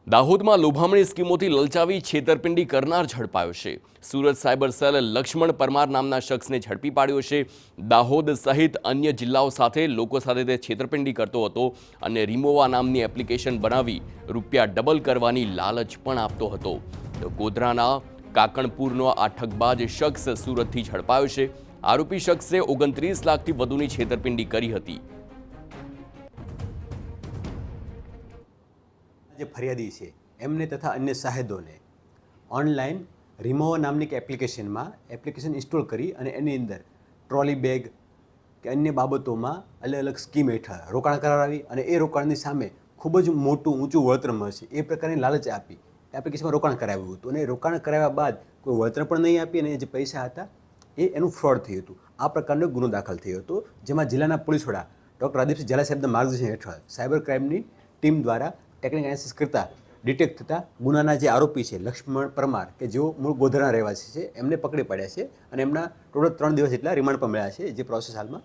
દાહોદમાં લોભામણી સ્કીમોથી લલચાવી છેતરપિંડી કરનાર ઝડપાયો છે। સુરત સાયબર સેલ લક્ષ્મણ પરમાર નામના શખ્સને ઝડપી પાડ્યો છે। દાહોદ સહિત અન્ય જિલ્લાઓ સાથે લોકો સાથે તે છેતરપિંડી કરતો હતો અને રિમોવા નામની એપ્લિકેશન બનાવી રૂપિયા ડબલ કરવાની લાલચ પણ આપતો હતો। તો ગોધરાના કાકણપુરનો આ ઠગબાજ શખ્સ સુરતથી ઝડપાયો છે। આરોપી શખ્સે 29 લાખથી વધુની છેતરપિંડી કરી હતી। જે ફરિયાદી છે એમને તથા અન્ય સાહેદોને ઓનલાઈન રિમોવા નામની એપ્લિકેશન ઇન્સ્ટોલ કરી અને એની અંદર ટ્રોલી બેગ કે અન્ય બાબતોમાં અલગ અલગ સ્કીમ હેઠળ રોકાણ કરાવી અને એ રોકાણની સામે ખૂબ જ ઊંચું વળતર મળશે એ પ્રકારની લાલચ આપી એપ્લિકેશનમાં રોકાણ કરાવ્યું હતું અને રોકાણ કરાવ્યા બાદ કોઈ વળતર પણ નહીં આપી અને જે પૈસા હતા એનું ફ્રોડ થયું હતું। આ પ્રકારનો ગુનો દાખલ થયો હતો, જેમાં જિલ્લાના પોલીસ વડા ડૉક્ટર રાદીપસિંહ ઝાલા સાહેબના માર્ગદર્શન હેઠળ સાયબર ક્રાઇમની ટીમ દ્વારા ટેકનિકલ એનાલિસિસ કરતા ડિટેક્ટ થતા ગુનાના જે આરોપી છે લક્ષ્મણ પરમાર કે જેઓ મૂળ ગોધરાના રહેવાસી છે એમને પકડી પાડ્યા છે અને એમના ટોટલ 3 દિવસ જેટલા રિમાન્ડ પણ મળ્યા છે, જે પ્રોસેસ હાલમાં